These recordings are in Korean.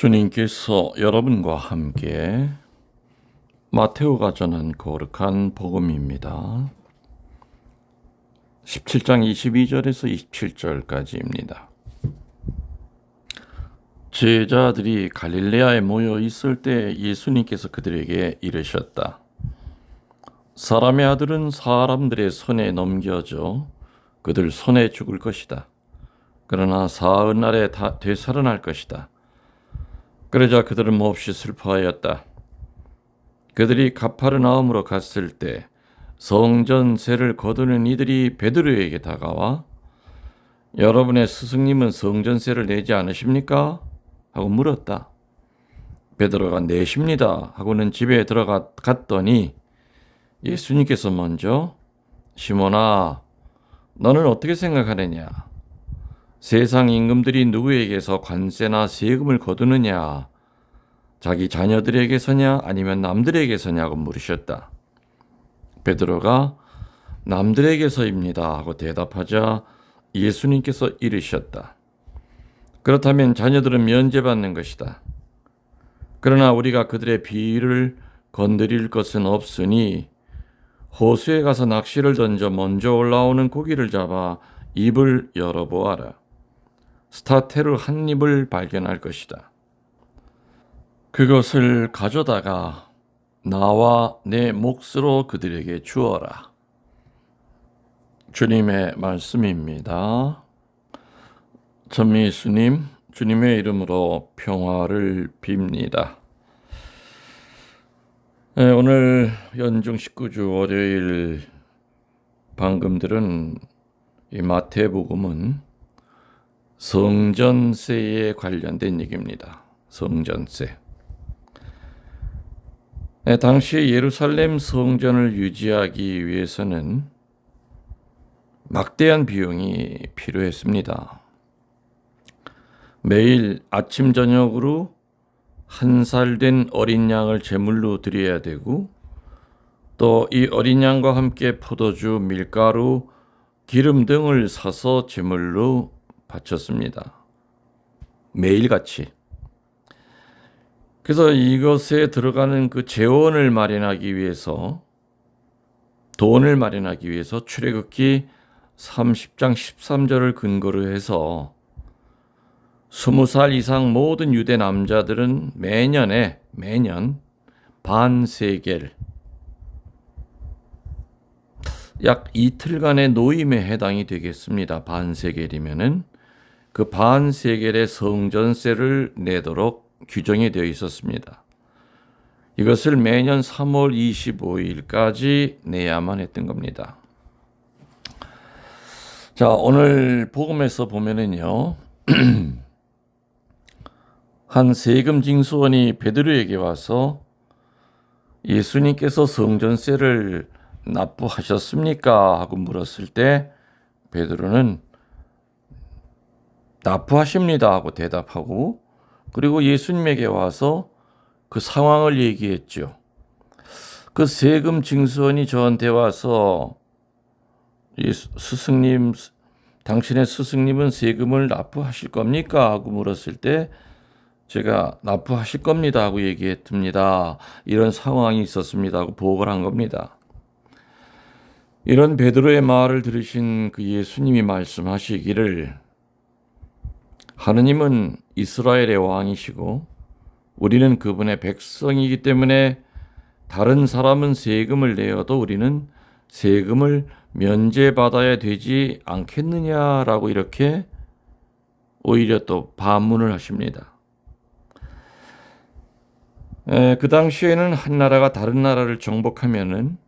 주님께서 여러분과 함께 마테오가 전한 거룩한 복음입니다. 17장 22절에서 27절까지입니다. 제자들이 갈릴레아에 모여 있을 때 예수님께서 그들에게 이르셨다. 사람의 아들은 사람들의 손에 넘겨져 그들 손에 죽을 것이다. 그러나 사흘날에 다 되살아날 것이다. 그러자 그들은 몹시 슬퍼하였다. 그들이 가파르나움으로 갔을 때 성전세를 거두는 이들이 베드로에게 다가와 여러분의 스승님은 성전세를 내지 않으십니까? 하고 물었다. 베드로가 내십니다 하고는 집에 들어갔더니 예수님께서 먼저 시몬아 너는 어떻게 생각하느냐? 세상 임금들이 누구에게서 관세나 세금을 거두느냐? 자기 자녀들에게서냐 아니면 남들에게서냐고 물으셨다. 베드로가 남들에게서입니다 하고 대답하자 예수님께서 이르셨다. 그렇다면 자녀들은 면제받는 것이다. 그러나 우리가 그들의 비위를 건드릴 것은 없으니 호수에 가서 낚시를 던져 먼저 올라오는 고기를 잡아 입을 열어보아라. 스타테르 한 입을 발견할 것이다. 그것을 가져다가 나와 내 몫으로 그들에게 주어라. 주님의 말씀입니다. 전미수님, 주님의 이름으로 평화를 빕니다. 오늘 연중 19주 월요일 방금 들은 이 마태복음은 성전세에 관련된 얘기입니다. 성전세. 당시 예루살렘 성전을 유지하기 위해서는 막대한 비용이 필요했습니다. 매일 아침 저녁으로 한 살 된 어린 양을 제물로 드려야 되고 또 이 어린 양과 함께 포도주, 밀가루, 기름 등을 사서 제물로 바쳤습니다. 매일같이. 그래서 이것에 들어가는 그 재원을 마련하기 위해서 돈을 마련하기 위해서 출애굽기 30장 13절을 근거로 해서 20살 이상 모든 유대 남자들은 매년 반세겔 약 이틀간의 노임에 해당이 되겠습니다. 반세겔이면은 그 반세겔의 성전세를 내도록 규정이 되어 있었습니다. 이것을 매년 3월 25일까지 내야만 했던 겁니다. 자, 오늘 복음에서 보면은요, 한 세금 징수원이 베드로에게 와서 예수님께서 성전세를 납부하셨습니까? 하고 물었을 때 베드로는 납부하십니다 하고 대답하고 그리고 예수님에게 와서 그 상황을 얘기했죠. 그 세금 징수원이 저한테 와서 스승님, 당신의 스승님은 세금을 납부하실 겁니까? 하고 물었을 때 제가 납부하실 겁니다 하고 얘기했습니다. 이런 상황이 있었습니다 하고 보고를 한 겁니다. 이런 베드로의 말을 들으신 그 예수님이 말씀하시기를 하느님은 이스라엘의 왕이시고 우리는 그분의 백성이기 때문에 다른 사람은 세금을 내어도 우리는 세금을 면제받아야 되지 않겠느냐라고 이렇게 오히려 또 반문을 하십니다. 그 당시에는 한 나라가 다른 나라를 정복하면은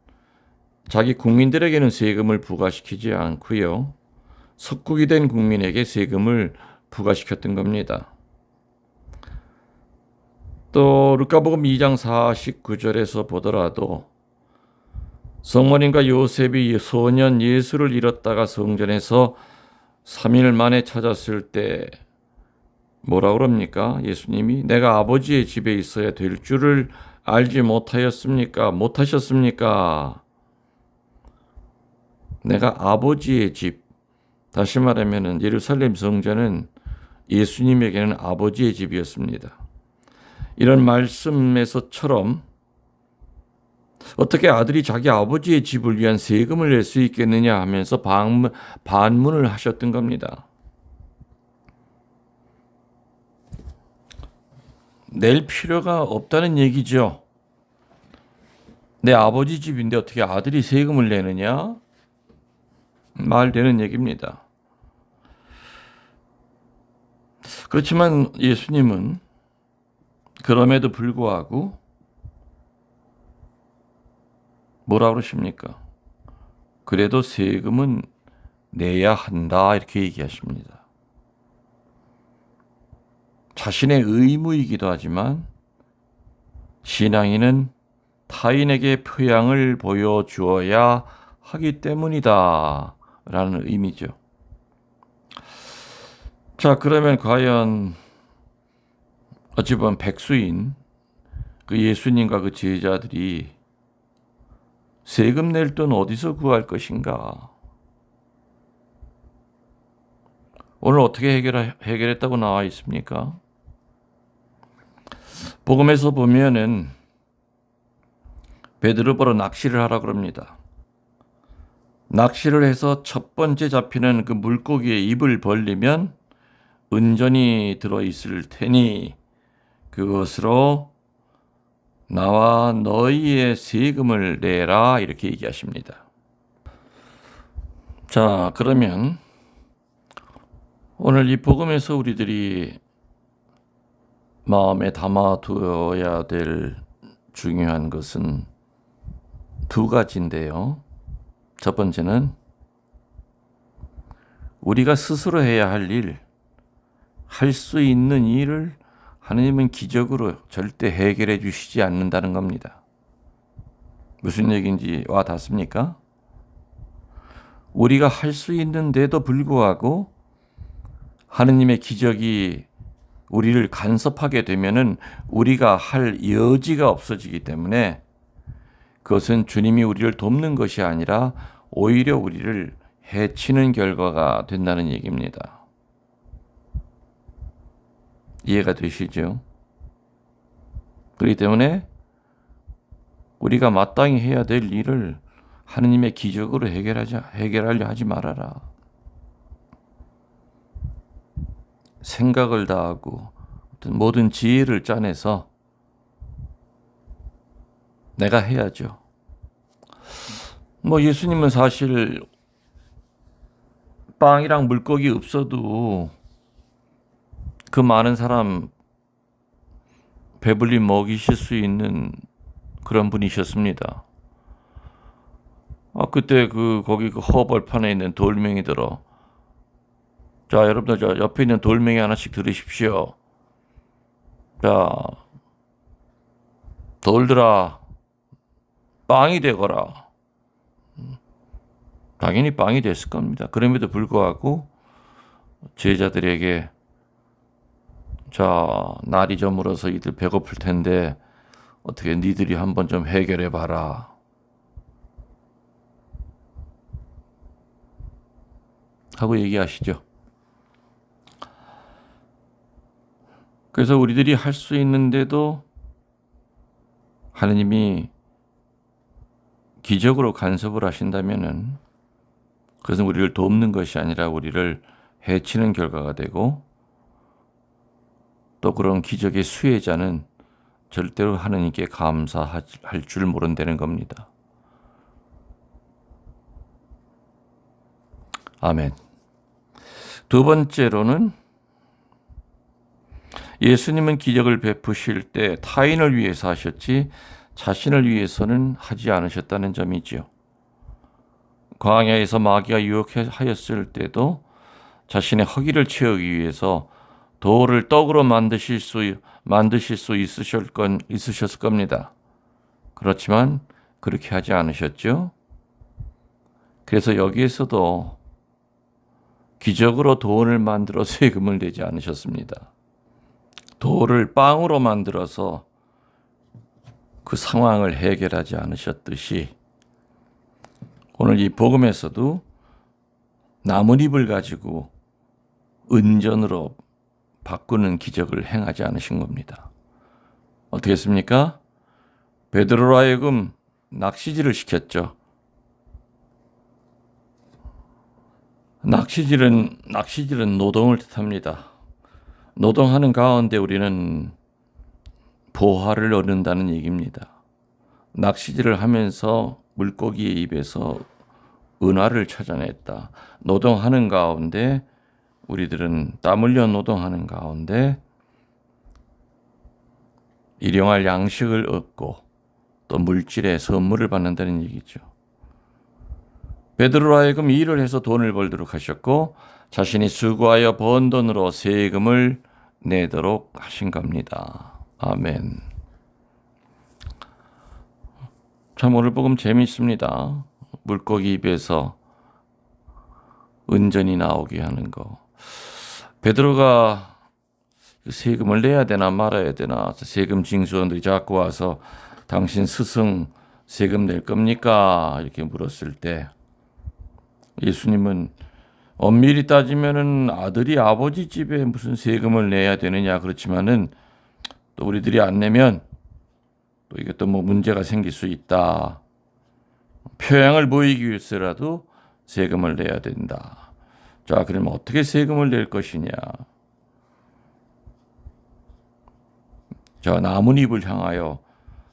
자기 국민들에게는 세금을 부과시키지 않고요. 속국이 된 국민에게 세금을 부과시켰던 겁니다. 또 루카복음 2장 49절에서 보더라도 성모님과 요셉이 소년 예수를 잃었다가 성전에서 3일 만에 찾았을 때 뭐라 그럽니까? 예수님이 내가 아버지의 집에 있어야 될 줄을 알지 못하셨습니까? 내가 아버지의 집, 다시 말하면 예루살렘 성전은 예수님에게는 아버지의 집이었습니다. 이런 말씀에서처럼 어떻게 아들이 자기 아버지의 집을 위한 세금을 낼 수 있겠느냐 하면서 반문을 하셨던 겁니다. 낼 필요가 없다는 얘기죠. 내 아버지 집인데 어떻게 아들이 세금을 내느냐? 말되는 얘기입니다. 그렇지만 예수님은 그럼에도 불구하고 뭐라 그러십니까? 그래도 세금은 내야 한다 이렇게 얘기하십니다. 자신의 의무이기도 하지만 신앙인은 타인에게 표양을 보여주어야 하기 때문이다 라는 의미죠. 자, 그러면 과연 어찌 보면 백수인 그 예수님과 그 제자들이 세금 낼 돈 어디서 구할 것인가? 오늘 어떻게 해결했다고 나와 있습니까? 복음에서 보면은 베드로 보러 낚시를 하라 그럽니다. 낚시를 해서 첫 번째 잡히는 그 물고기의 입을 벌리면 은전이 들어있을 테니 그것으로 나와 너희의 세금을 내라 이렇게 얘기하십니다. 자, 그러면 오늘 이 복음에서 우리들이 마음에 담아두어야 될 중요한 것은 두 가지인데요. 첫 번째는 우리가 스스로 해야 할 일, 할 수 있는 일을 하나님은 기적으로 절대 해결해 주시지 않는다는 겁니다. 무슨 얘기인지 와 닿습니까? 우리가 할 수 있는데도 불구하고 하느님의 기적이 우리를 간섭하게 되면은 우리가 할 여지가 없어지기 때문에 그것은 주님이 우리를 돕는 것이 아니라 오히려 우리를 해치는 결과가 된다는 얘기입니다. 이해가 되시죠? 그렇기 때문에 우리가 마땅히 해야 될 일을 하느님의 기적으로 해결하려 하지 말아라. 생각을 다하고 어떤 모든 지혜를 짜내서 내가 해야죠. 예수님은 사실 빵이랑 물고기 없어도 그 많은 사람 배불리 먹이실 수 있는 그런 분이셨습니다. 그때 거기 그 허벌판에 있는 돌멩이 들어. 자, 여러분들 저 옆에 있는 돌멩이 하나씩 들으십시오. 자, 돌들아, 빵이 되거라. 당연히 빵이 됐을 겁니다. 그럼에도 불구하고 제자들에게 자, 날이 저물어서 이들 배고플 텐데 어떻게 니들이 한번 좀 해결해 봐라. 하고 얘기하시죠. 그래서 우리들이 할 수 있는데도 하느님이 기적으로 간섭을 하신다면은 그것은 우리를 돕는 것이 아니라 우리를 해치는 결과가 되고 또 그런 기적의 수혜자는 절대로 하느님께 감사할 줄 모른다는 겁니다. 아멘. 두 번째로는 예수님은 기적을 베푸실 때 타인을 위해서 하셨지 자신을 위해서는 하지 않으셨다는 점이지요. 광야에서 마귀가 유혹하였을 때도 자신의 허기를 채우기 위해서 돌을 떡으로 만드실 수 있으셨을 겁니다. 그렇지만 그렇게 하지 않으셨죠. 그래서 여기에서도 기적으로 돌을 만들어 세금을 내지 않으셨습니다. 돌을 빵으로 만들어서 그 상황을 해결하지 않으셨듯이 오늘 이 복음에서도 나뭇잎을 가지고 은전으로 바꾸는 기적을 행하지 않으신 겁니다. 어떻게 했습니까? 베드로로 하여금 낚시질을 시켰죠. 낚시질은 노동을 뜻합니다. 노동하는 가운데 우리는 보화를 얻는다는 얘기입니다. 낚시질을 하면서 물고기의 입에서 은화를 찾아냈다. 노동하는 가운데 우리들은 땀 흘려 노동하는 가운데 일용할 양식을 얻고 또 물질의 선물을 받는다는 얘기죠. 베드로로 하여금 일을 해서 돈을 벌도록 하셨고 자신이 수고하여 번 돈으로 세금을 내도록 하신 겁니다. 아멘. 참 오늘 복음 재미있습니다. 물고기 입에서 은전이 나오게 하는 거. 베드로가 세금을 내야 되나 말아야 되나 세금 징수원들이 자꾸 와서 당신 스승 세금 낼 겁니까? 이렇게 물었을 때 예수님은 엄밀히 따지면은 아들이 아버지 집에 무슨 세금을 내야 되느냐 그렇지만은 또 우리들이 안 내면 또 이게 또 뭐 문제가 생길 수 있다. 표양을 보이기 위해서라도 세금을 내야 된다. 자, 그러면 어떻게 세금을 낼 것이냐? 자, 나뭇잎을 향하여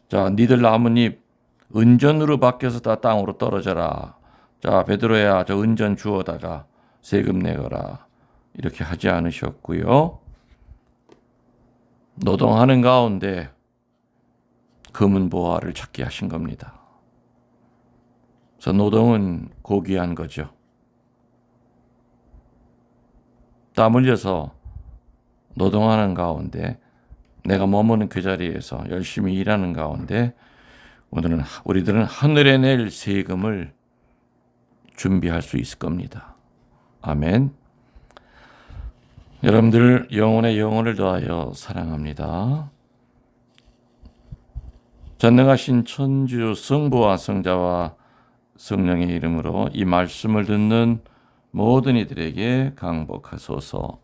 자, 니들 나뭇잎 은전으로 바뀌어서 다 땅으로 떨어져라. 자, 베드로야, 저 은전 주워다가 세금 내거라. 이렇게 하지 않으셨고요. 노동하는 가운데 금은 보화를 찾게 하신 겁니다. 그래서 노동은 고귀한 거죠. 땀 흘려서 노동하는 가운데 내가 머무는 그 자리에서 열심히 일하는 가운데 오늘은 우리들은 하늘에 낼 세금을 준비할 수 있을 겁니다. 아멘. 여러분들 영혼의 영혼을 더하여 사랑합니다. 전능하신 천주 성부와 성자와 성령의 이름으로 이 말씀을 듣는 모든 이들에게 강복하소서.